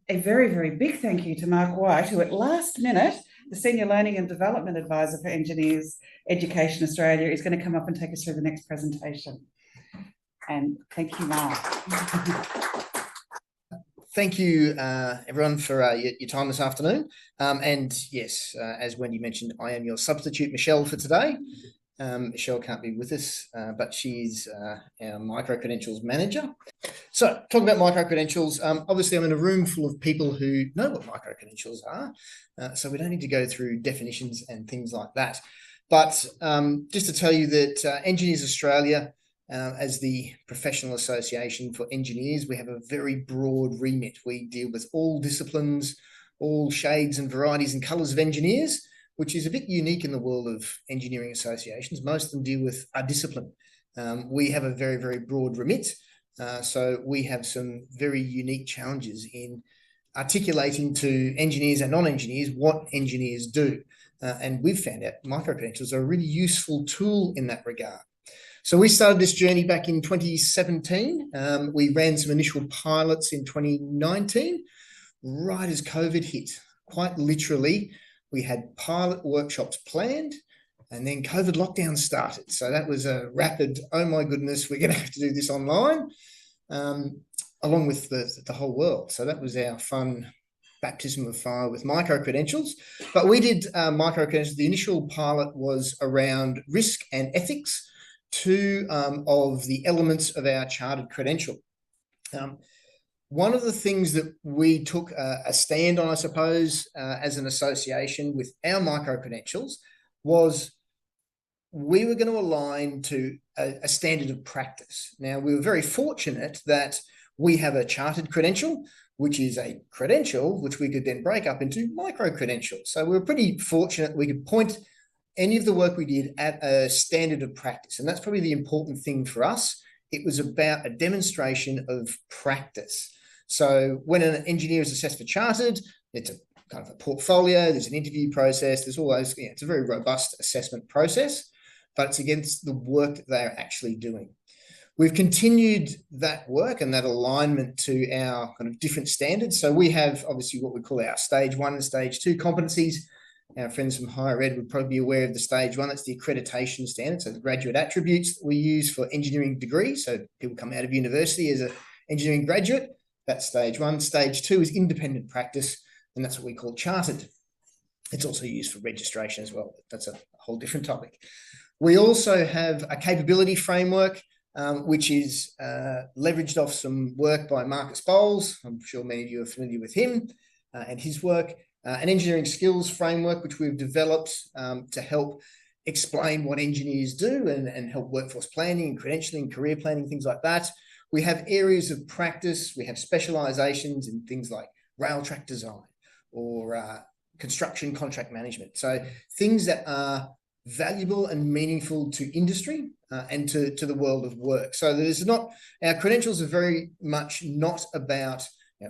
a very, very big thank you to Mark White, who at last minute, the Senior Learning and Development Advisor for Engineers Education Australia, is going to come up and take us through the next presentation. And thank you, Mark. Thank you, everyone, for your time this afternoon. And yes, as Wendy mentioned, I am your substitute, Michelle, for today. Michelle can't be with us, but she's our microcredentials manager. So, talk about microcredentials. Obviously, I'm in a room full of people who know what microcredentials are, so we don't need to go through definitions and things like that. But just to tell you that Engineers Australia, as the professional association for engineers, we have a very broad remit. We deal with all disciplines, all shades and varieties and colours of engineers, which is a bit unique in the world of engineering associations. Most of them deal with a discipline. We have a very, very broad remit. So we have some very unique challenges in articulating to engineers and non-engineers what engineers do. And we've found out microcredentials are a really useful tool in that regard. So we started this journey back in 2017. We ran some initial pilots in 2019, right as COVID hit. Quite literally, we had pilot workshops planned, and then COVID lockdown started. So that was a rapid, oh my goodness, we're going to have to do this online, along with the whole world. So that was our fun baptism of fire with microcredentials. But we did microcredentials. The initial pilot was around risk and ethics, two of the elements of our chartered credential. One of the things that we took a stand on, I suppose, as an association with our microcredentials was we were going to align to a standard of practice. Now, we were very fortunate that we have a chartered credential, which is a credential which we could then break up into microcredentials. So we were pretty fortunate we could point any of the work we did at a standard of practice. And that's probably the important thing for us. It was about a demonstration of practice. So when an engineer is assessed for chartered, it's a kind of a portfolio, there's an interview process, there's all those, it's a very robust assessment process, but it's against the work that they're actually doing. We've continued that work and that alignment to our kind of different standards. So we have obviously what we call our stage 1 and stage 2 competencies. Our friends from higher ed would probably be aware of the stage 1. That's the accreditation standard. So the graduate attributes that we use for engineering degrees. So people come out of university as an engineering graduate. That's stage 1. Stage 2 is independent practice, and that's what we call chartered. It's also used for registration as well. That's a whole different topic. We also have a capability framework, which is leveraged off some work by Marcus Bowles. I'm sure many of you are familiar with him and his work. An engineering skills framework, which we've developed to help explain what engineers do and help workforce planning, credentialing, career planning, things like that. We have areas of practice. We have specializations in things like rail track design or construction contract management. So things that are valuable and meaningful to industry and to the world of work. So there's not, our credentials are very much not about,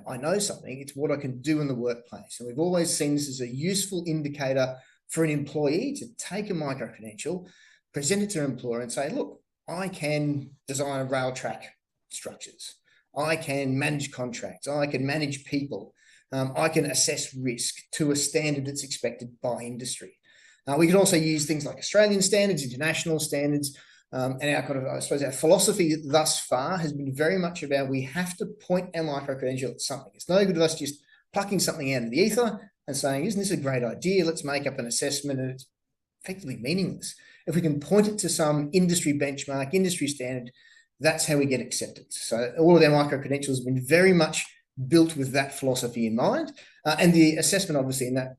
I know something, it's what I can do in the workplace. And we've always seen this as a useful indicator for an employee to take a microcredential, present it to an employer and say, look, I can design rail track structures. I can manage contracts. I can manage people. I can assess risk to a standard that's expected by industry. We can also use things like Australian standards, international standards, and our kind of, I suppose, our philosophy thus far has been very much about we have to point our microcredential at something. It's no good of us just plucking something out of the ether and saying, isn't this a great idea? Let's make up an assessment, and it's effectively meaningless. If we can point it to some industry benchmark, industry standard, that's how we get acceptance. So all of our microcredentials have been very much built with that philosophy in mind. And the assessment, obviously, in that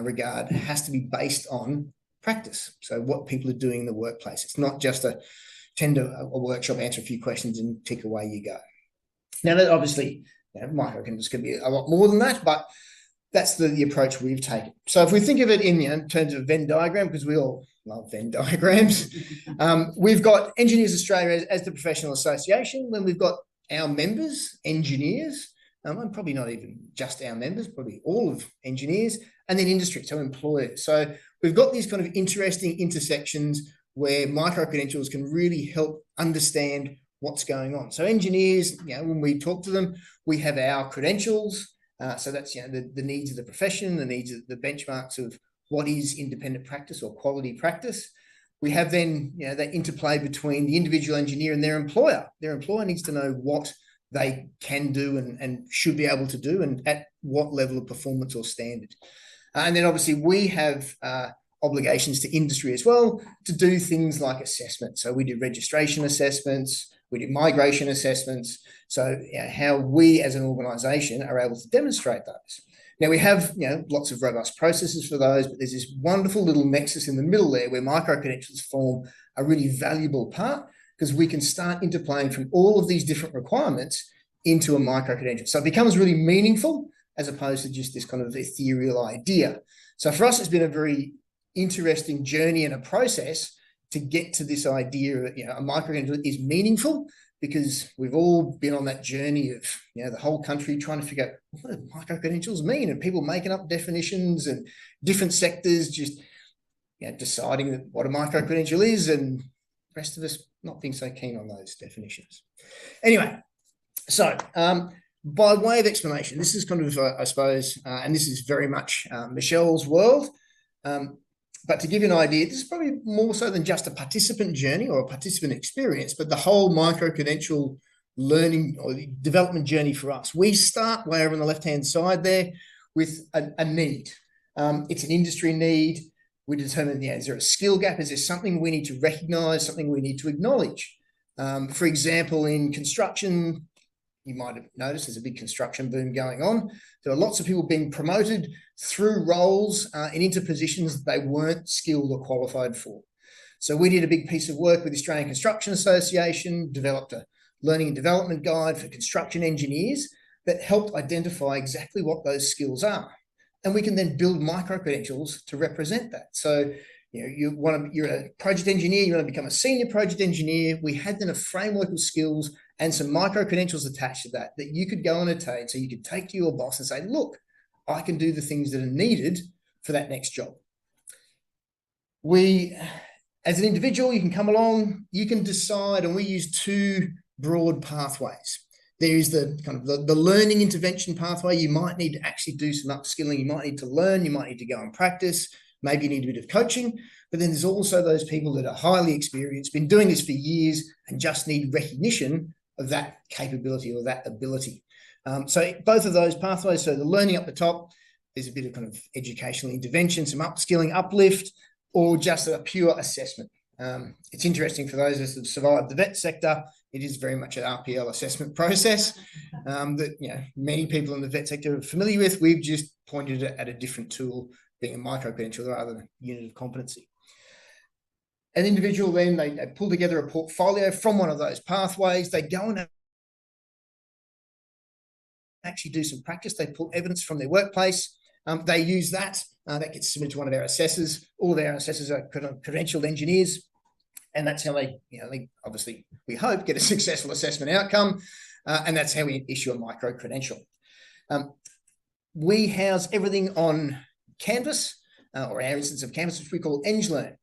regard has to be based on practice. So what people are doing in the workplace. It's not just attend a workshop, answer a few questions and tick away you go. Now, that obviously, microcredentials can be a lot more than that, but that's the approach we've taken. So if we think of it in terms of Venn diagram, because we all love Venn diagrams, we've got Engineers Australia as the professional association. When we've got our members, engineers, and probably not even just our members, probably all of engineers, and then industry, so employers. So we've got these kind of interesting intersections where microcredentials can really help understand what's going on. So engineers, when we talk to them, we have our credentials, So that's the needs of the profession, the needs of the benchmarks of what is independent practice or quality practice. We have then that interplay between the individual engineer and their employer. Their employer needs to know what they can do and should be able to do, and at what level of performance or standard. And then obviously we have obligations to industry as well to do things like assessment. So we do registration assessments, we do migration assessments. So how we as an organisation are able to demonstrate those. Now we have lots of robust processes for those, but there's this wonderful little nexus in the middle there where microcredentials form a really valuable part, because we can start interplaying from all of these different requirements into a microcredential. So it becomes really meaningful as opposed to just this kind of ethereal idea. So for us, it's been a very interesting journey and a process to get to this idea that a microcredential is meaningful, because we've all been on that journey of the whole country trying to figure out what do microcredentials mean, and people making up definitions and different sectors just deciding what a microcredential is, and the rest of us not being so keen on those definitions. Anyway, so by way of explanation, this is kind of I suppose, and this is very much Michelle's world. But to give you an idea, this is probably more so than just a participant journey or a participant experience, but the whole microcredential learning or development journey for us. We start way over on the left-hand side there with a need. It's an industry need. We determine, is there a skill gap? Is there something we need to recognise, something we need to acknowledge? For example, in construction, you might have noticed there's a big construction boom going on. There are lots of people being promoted through roles and into positions that they weren't skilled or qualified for. So we did a big piece of work with the Australian Construction Association, developed a learning and development guide for construction engineers that helped identify exactly what those skills are. And we can then build micro-credentials to represent that. So you're a project engineer, you want to become a senior project engineer. We had then a framework of skills and some micro-credentials attached to that you could go and attain. So you could take to your boss and say, look, I can do the things that are needed for that next job. As an individual, you can come along, you can decide, and we use two broad pathways. There is the kind of the learning intervention pathway. You might need to actually do some upskilling. You might need to learn. You might need to go and practice. Maybe you need a bit of coaching. But then there's also those people that are highly experienced, been doing this for years, and just need recognition of that capability or that ability. So both of those pathways, so the learning up the top, there's a bit of kind of educational intervention, some upskilling, uplift, or just a pure assessment. It's interesting for those that have survived the vet sector, it is very much an RPL assessment process that many people in the vet sector are familiar with. We've just pointed at a different tool, being a micro-credential rather than a unit of competency. An individual then, they pull together a portfolio from one of those pathways. They go and actually do some practice. They pull evidence from their workplace. They use that. That gets submitted to one of our assessors. All of our assessors are credentialed engineers. And that's how they obviously, we hope, get a successful assessment outcome. And that's how we issue a micro-credential. We house everything on Canvas, or our instance of Canvas, which we call EngLearn.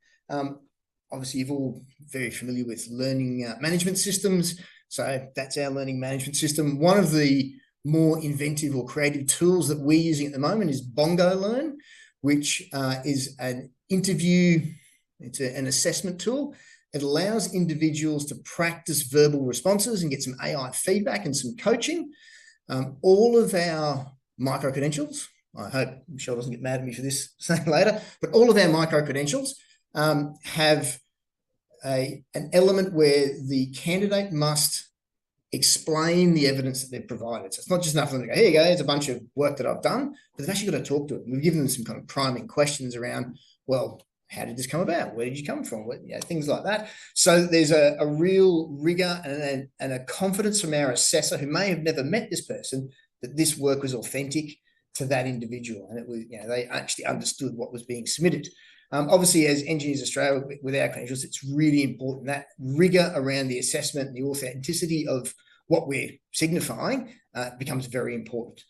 Obviously, you're all very familiar with learning management systems. So that's our learning management system. One of the more inventive or creative tools that we're using at the moment is Bongo Learn, which is an assessment tool. It allows individuals to practice verbal responses and get some AI feedback and some coaching. All of our micro-credentials, I hope Michelle doesn't get mad at me for this saying later, but all of our micro-credentials have an element where the candidate must explain the evidence that they've provided. So it's not just enough for them to go, here you go, it's a bunch of work that I've done, but they've actually got to talk to it. We've given them some kind of priming questions around, well, how did this come about? Where did you come from? Things like that. So there's a real rigor and a confidence from our assessor, who may have never met this person, that this work was authentic to that individual, and it was, they actually understood what was being submitted. Obviously, as Engineers Australia, with our credentials, it's really important that rigor around the assessment and the authenticity of what we're signifying becomes very important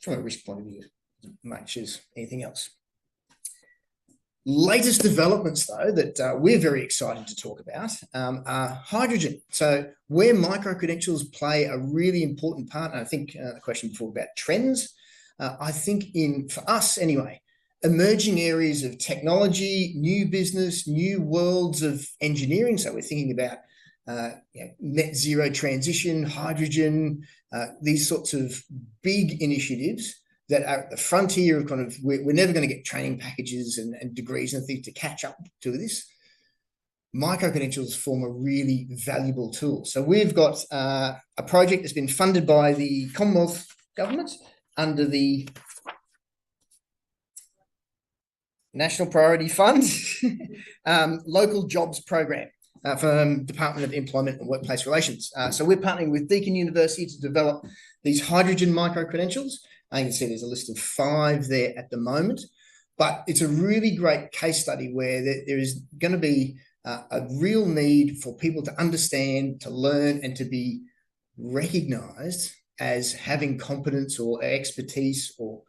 from a risk point of view, as much as anything else. Latest developments, though, that we're very excited to talk about are hydrogen. So where micro-credentials play a really important part, and I think the question before about trends, I think for us anyway, emerging areas of technology, new business, new worlds of engineering. So we're thinking about net zero transition, hydrogen, these sorts of big initiatives that are at the frontier of kind of, we're never going to get training packages and degrees and things to catch up to this. Microcredentials form a really valuable tool. So we've got a project that's been funded by the Commonwealth Government under the National Priority Fund, Local Jobs Program from Department of Employment and Workplace Relations. So we're partnering with Deakin University to develop these hydrogen microcredentials. You can see there's a list of 5 there at the moment, but it's a really great case study where there is going to be a real need for people to understand, to learn, and to be recognised as having competence or expertise or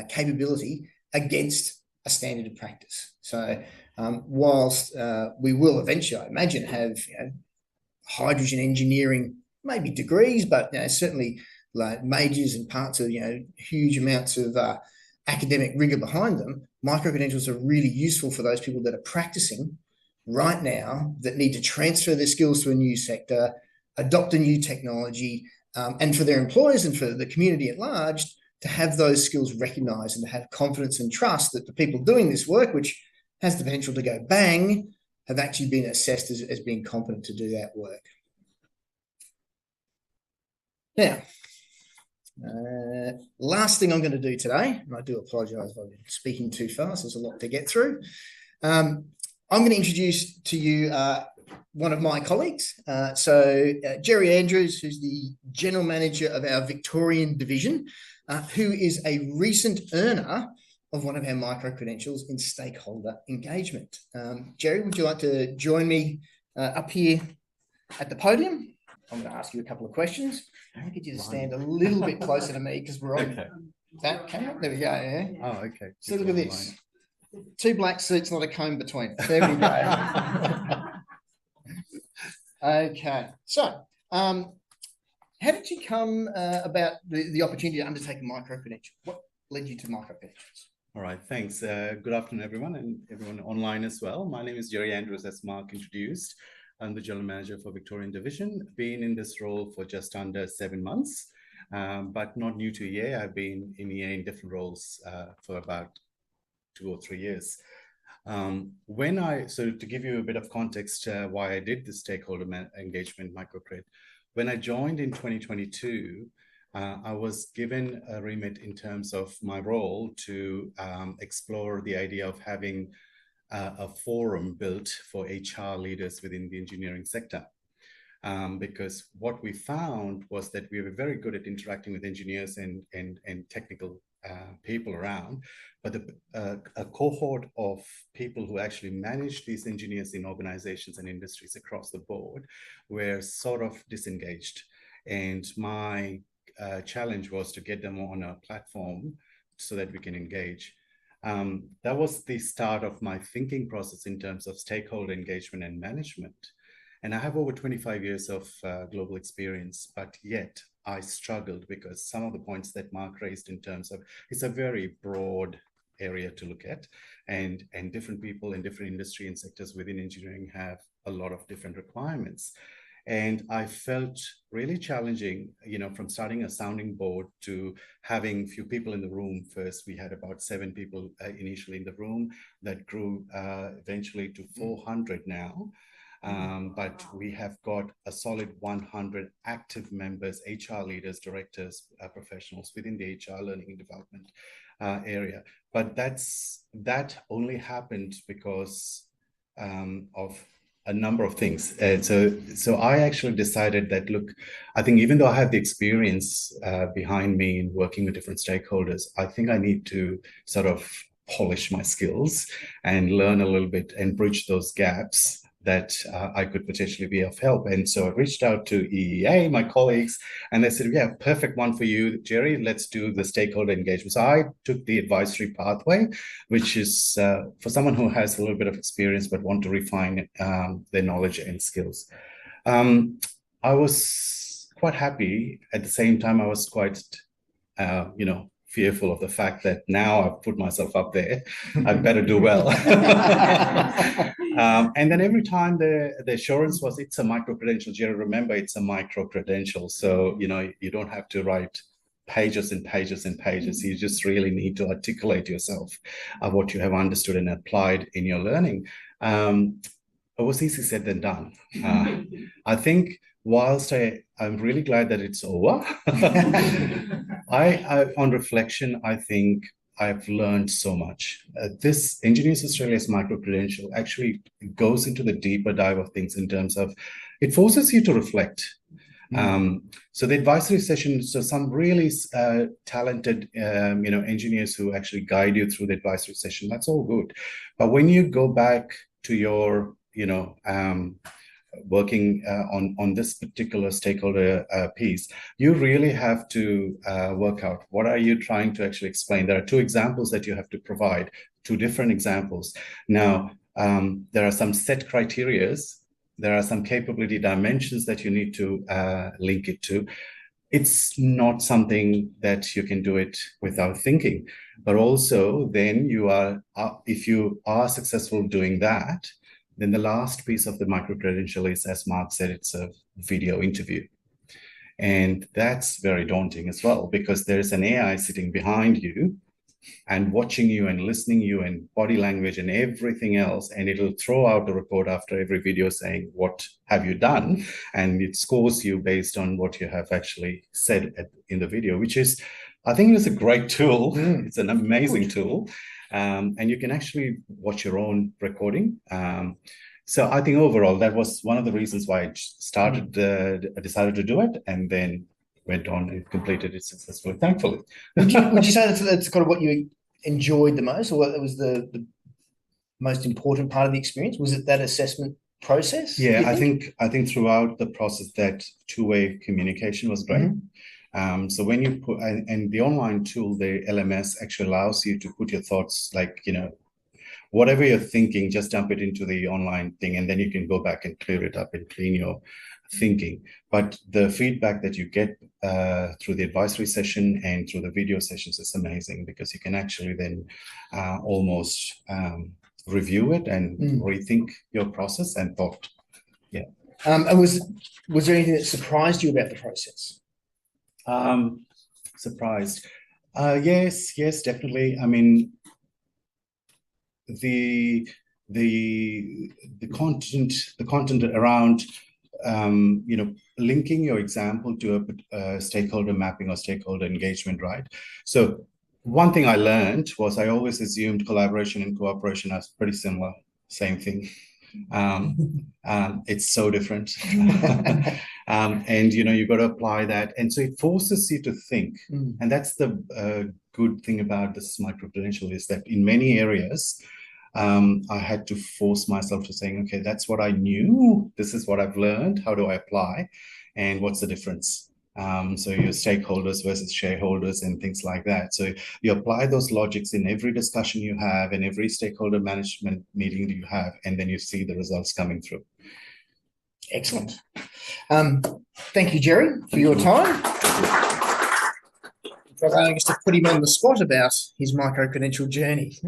capability against a standard of practice. So whilst we will eventually, I imagine, have hydrogen engineering, maybe degrees, but certainly like majors and parts of huge amounts of academic rigor behind them, microcredentials are really useful for those people that are practicing right now, that need to transfer their skills to a new sector, adopt a new technology, and for their employers and for the community at large to have those skills recognised and to have confidence and trust that the people doing this work, which has the potential to go bang, have actually been assessed as being competent to do that work. Now, last thing I'm going to do today, and I do apologise if I've been speaking too fast, there's a lot to get through. I'm going to introduce to you one of my colleagues. Jerry Andrews, who's the General Manager of our Victorian division, who is a recent earner of one of our micro-credentials in stakeholder engagement. Jerry, would you like to join me up here at the podium? I'm going to ask you a couple of questions. I'm going to get you to stand a little bit closer to me because we're on that camera. There we go. Yeah. Oh, okay. So look at this. 2 black suits, not a comb between. There we go. Okay. So, how did you come about the opportunity to undertake a micro-credential? What led you to micro-credentials? All right, thanks. Good afternoon, everyone, and everyone online as well. My name is Jerry Andrews, as Mark introduced. I'm the General Manager for Victorian Division. Been in this role for just under 7 months, but not new to EA. I've been in EA in different roles for about 2 or 3 years. So to give you a bit of context why I did the stakeholder engagement microcred, when I joined in 2022, I was given a remit in terms of my role to explore the idea of having a forum built for HR leaders within the engineering sector. Because what we found was that we were very good at interacting with engineers and technical people around, but a cohort of people who actually manage these engineers in organizations and industries across the board were sort of disengaged. And my challenge was to get them on a platform so that we can engage. That was the start of my thinking process in terms of stakeholder engagement and management. And I have over 25 years of global experience, but yet I struggled because some of the points that Mark raised in terms of, it's a very broad area to look at, and different people in different industry and sectors within engineering have a lot of different requirements. And I felt really challenging, from starting a sounding board to having few people in the room. First, we had about 7 people initially in the room that grew eventually to 400 now. But we have got a solid 100 active members, HR leaders, directors, professionals within the HR learning and development area. But that only happened because of a number of things. So I actually decided that, look, I think even though I have the experience behind me in working with different stakeholders, I think I need to sort of polish my skills and learn a little bit and bridge those gaps that I could potentially be of help. And so I reached out to EEA, my colleagues, and they said, yeah, perfect one for you, Jerry, let's do the stakeholder engagement. So I took the advisory pathway, which is for someone who has a little bit of experience but want to refine their knowledge and skills. I was quite happy. At the same time, I was quite, fearful of the fact that now I've put myself up there, I better do well. And then every time the assurance was, it's a micro-credential, Jerry, remember it's a micro-credential. So, you don't have to write pages and pages and pages. You just really need to articulate yourself of what you have understood and applied in your learning. It was easy said than done. I think whilst I'm really glad that it's over, on reflection, I think I've learned so much. This Engineers Australia's micro-credential actually goes into the deeper dive of things in terms of, it forces you to reflect. So the advisory session, so some really talented, engineers who actually guide you through the advisory session, that's all good. But when you go back to your, working on this particular stakeholder piece, you really have to work out, what are you trying to actually explain? There are two examples that you have to provide, two different examples. Now, there are some set criterias. There are some capability dimensions that you need to link it to. It's not something that you can do it without thinking, but also then you are, if you are successful doing that, then the last piece of the micro-credential is, as Mark said, it's a video interview. And that's very daunting as well, because there's an AI sitting behind you and watching you and listening you and body language and everything else. And it'll throw out a report after every video saying, what have you done? And it scores you based on what you have actually said in the video, which is, I think it's a great tool. It's an amazing tool. And you can actually watch your own recording. So I think overall, that was one of the reasons why I decided to do it, and then went on and completed it successfully, thankfully. Would you say that's kind of what you enjoyed the most, or what was the most important part of the experience? Was it that assessment process? Yeah, I think throughout the process, that two-way communication was great. So when you put, and the online tool, the LMS actually allows you to put your thoughts, like, whatever you're thinking, just dump it into the online thing, and then you can go back and clear it up and clean your thinking. But the feedback that you get through the advisory session and through the video sessions is amazing, because you can actually then almost review it and rethink your process and thought. Yeah. And was there anything that surprised you about the process? Surprised? Yes, definitely. I mean, the content around linking your example to a stakeholder mapping or stakeholder engagement, right? So one thing I learned was, I always assumed collaboration and cooperation are pretty similar, same thing. It's so different. And you've got to apply that, and so it forces you to think. And that's the good thing about this micro-credential, is that in many areas I had to force myself to saying, okay, that's what I knew, this is what I've learned, how do I apply, and what's the difference? So your stakeholders versus shareholders and things like that. So you apply those logics in every discussion you have, in every stakeholder management meeting that you have, and then you see the results coming through. Excellent. Thank you, Jerry, for your time. I guess to put him on the spot about his micro-credential journey.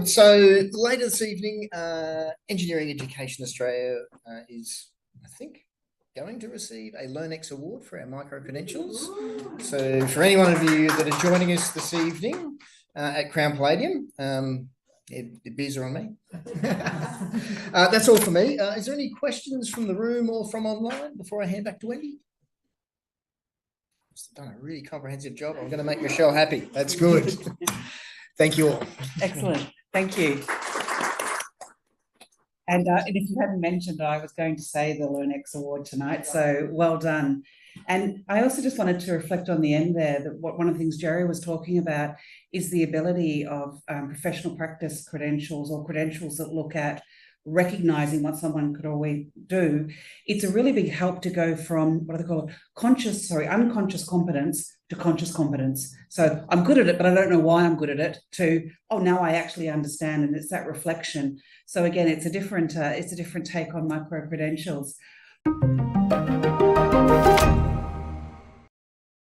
So later this evening, Engineering Education Australia is, I think, going to receive a LearnX award for our micro-credentials. So for any one of you that are joining us this evening at Crown Palladium, the beers are on me. That's all for me. Is there any questions from the room or from online before I hand back to Wendy? I've done a really comprehensive job. I'm going to make Michelle happy. That's good. Thank you all. Excellent. Thank you. And if you hadn't mentioned, I was going to say the LearnX Award tonight, so well done. And I also just wanted to reflect on the end there, that one of the things Jerry was talking about is the ability of professional practice credentials, or credentials that look at recognizing what someone could always do. It's a really big help to go from, what do they call it, unconscious competence to conscious competence. So I'm good at it, but I don't know why I'm good at it, to, oh, now I actually understand. And it's that reflection. So again, it's a different take on micro-credentials.